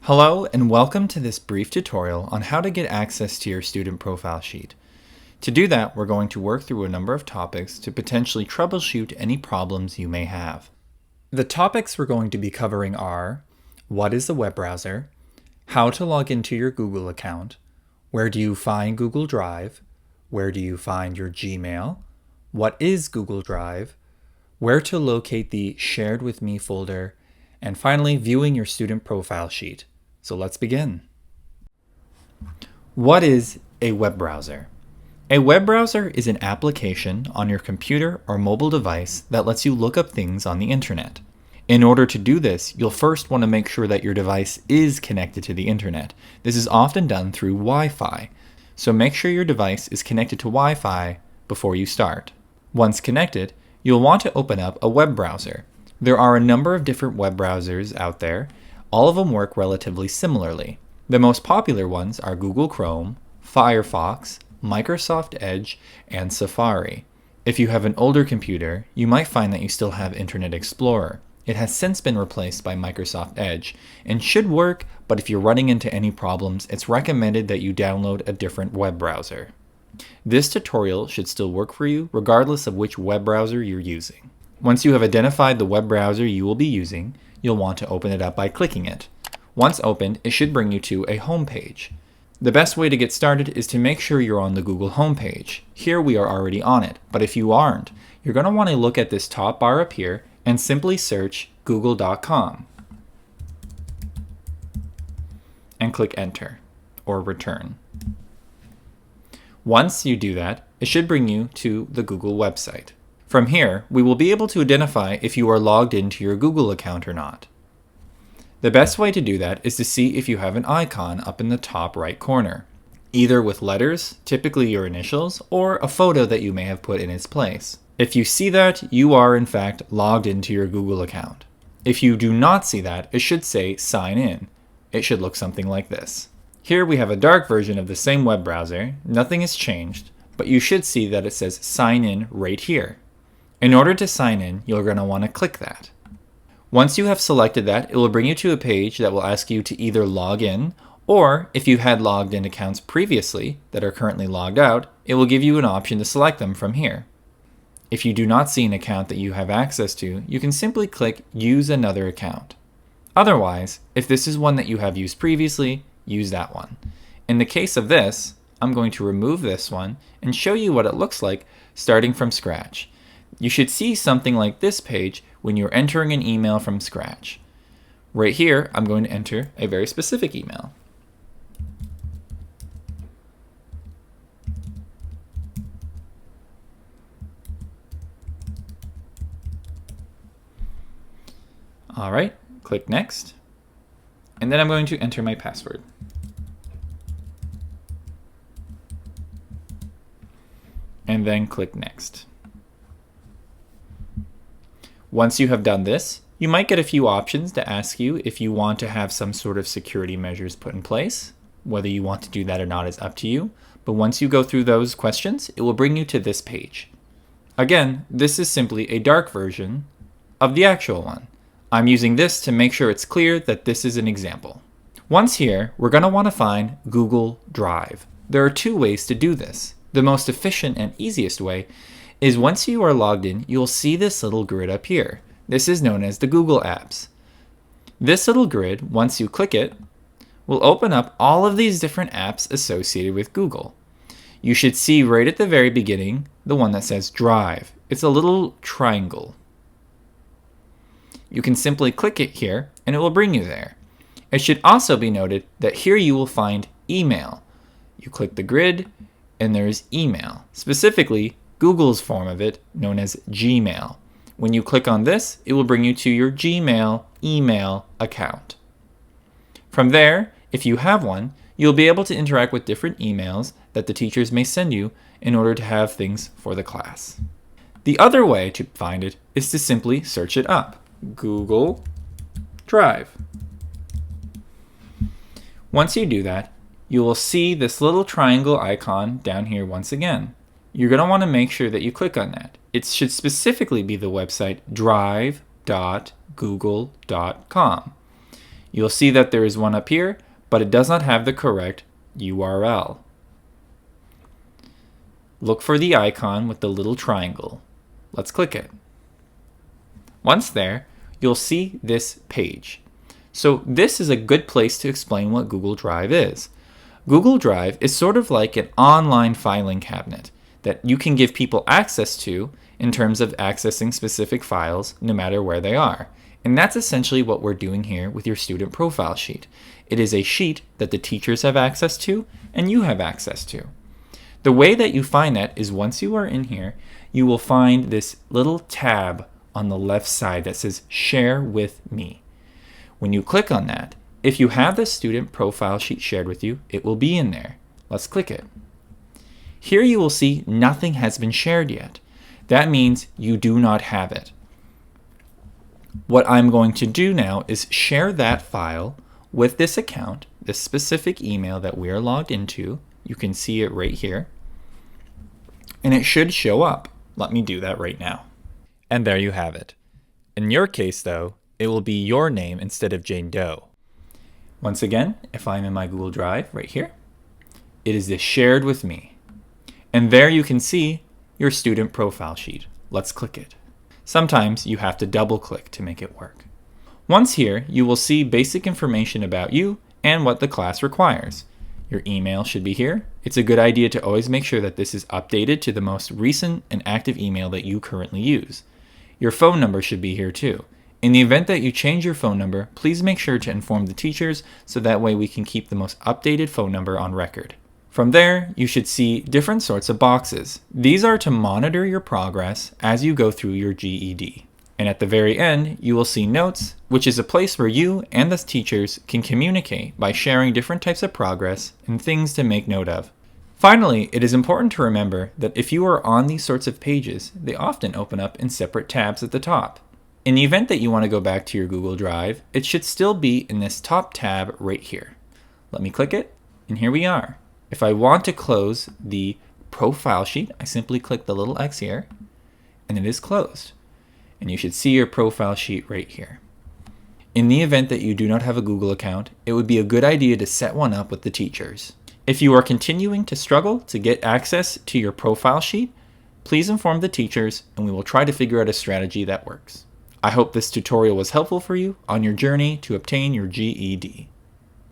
Hello and welcome to this brief tutorial on how to get access to your student profile sheet. To do that, we're going to work through a number of topics to potentially troubleshoot any problems you may have. The topics we're going to be covering are: what is a web browser, how to log into your Google account, where do you find Google Drive, where do you find your Gmail, what is Google Drive, where to locate the Shared With Me folder, and finally, viewing your student profile sheet. So let's begin. What is a web browser? A web browser is an application on your computer or mobile device that lets you look up things on the internet. In order to do this, you'll first want to make sure that your device is connected to the internet. This is often done through Wi-Fi. So make sure your device is connected to Wi-Fi before you start. Once connected, you'll want to open up a web browser. There are a number of different web browsers out there. All of them work relatively similarly. The most popular ones are Google Chrome, Firefox, Microsoft Edge, and Safari. If you have an older computer, you might find that you still have Internet Explorer. It has since been replaced by Microsoft Edge and should work, but if you're running into any problems, it's recommended that you download a different web browser. This tutorial should still work for you regardless of which web browser you're using. Once you have identified the web browser you will be using, you'll want to open it up by clicking it. Once opened, it should bring you to a home page. The best way to get started is to make sure you're on the Google homepage. Here we are already on it, but if you aren't, you're going to want to look at this top bar up here and simply search google.com and click enter or return. Once you do that, it should bring you to the Google website. From here, we will be able to identify if you are logged into your Google account or not. The best way to do that is to see if you have an icon up in the top right corner, either with letters, typically your initials, or a photo that you may have put in its place. If you see that, you are in fact logged into your Google account. If you do not see that, it should say sign in. It should look something like this. Here we have a dark version of the same web browser. Nothing has changed, but you should see that it says sign in right here. In order to sign in, you're going to want to click that. Once you have selected that, it will bring you to a page that will ask you to either log in, or if you had logged in accounts previously that are currently logged out, it will give you an option to select them from here. If you do not see an account that you have access to, you can simply click Use Another Account. Otherwise, if this is one that you have used previously, use that one. In the case of this, I'm going to remove this one and show you what it looks like starting from scratch. You should see something like this page when you're entering an email from scratch. Right here, I'm going to enter a very specific email. All right, click Next. And then I'm going to enter my password. And then click Next. Once you have done this, you might get a few options to ask you if you want to have some sort of security measures put in place. Whether you want to do that or not is up to you, but once you go through those questions, it will bring you to this page. Again, this is simply a dark version of the actual one. I'm using this to make sure it's clear that this is an example. Once here, we're going to want to find Google Drive. There are two ways to do this. The most efficient and easiest way is once you are logged in, you'll see this little grid up here. This is known as the Google Apps. This little grid, once you click it, will open up all of these different apps associated with Google. You should see right at the very beginning the one that says Drive. It's a little triangle. You can simply click it here and it will bring you there. It should also be noted that here you will find email. You click the grid and there's email, specifically Google's form of it, known as Gmail. When you click on this, it will bring you to your Gmail email account. From there, if you have one, you'll be able to interact with different emails that the teachers may send you in order to have things for the class. The other way to find it is to simply search it up. Google Drive. Once you do that, you will see this little triangle icon down here once again. You're going to want to make sure that you click on that. It should specifically be the website drive.google.com. You'll see that there is one up here, but it does not have the correct URL. Look for the icon with the little triangle. Let's click it. Once there, you'll see this page. So this is a good place to explain what Google Drive is. Google Drive is sort of like an online filing cabinet that you can give people access to in terms of accessing specific files no matter where they are. And that's essentially what we're doing here with your student profile sheet. It is a sheet that the teachers have access to and you have access to. The way that you find that is once you are in here, you will find this little tab on the left side that says Share with Me. When you click on that, if you have the student profile sheet shared with you, it will be in there. Let's click it. Here you will see nothing has been shared yet. That means you do not have it. What I'm going to do now is share that file with this account, this specific email that we are logged into. You can see it right here. And it should show up. Let me do that right now. And there you have it. In your case, though, it will be your name instead of Jane Doe. Once again, if I'm in my Google Drive right here, it is this Shared with Me. And there you can see your student profile sheet. Let's click it. Sometimes you have to double click to make it work. Once here, you will see basic information about you and what the class requires. Your email should be here. It's a good idea to always make sure that this is updated to the most recent and active email that you currently use. Your phone number should be here too. In the event that you change your phone number, please make sure to inform the teachers so that way we can keep the most updated phone number on record. From there, you should see different sorts of boxes. These are to monitor your progress as you go through your GED. And at the very end, you will see Notes, which is a place where you and the teachers can communicate by sharing different types of progress and things to make note of. Finally, it is important to remember that if you are on these sorts of pages, they often open up in separate tabs at the top. In the event that you want to go back to your Google Drive, it should still be in this top tab right here. Let me click it, and here we are. If I want to close the profile sheet, I simply click the little X here, and it is closed. And you should see your profile sheet right here. In the event that you do not have a Google account, it would be a good idea to set one up with the teachers. If you are continuing to struggle to get access to your profile sheet, please inform the teachers and we will try to figure out a strategy that works. I hope this tutorial was helpful for you on your journey to obtain your GED.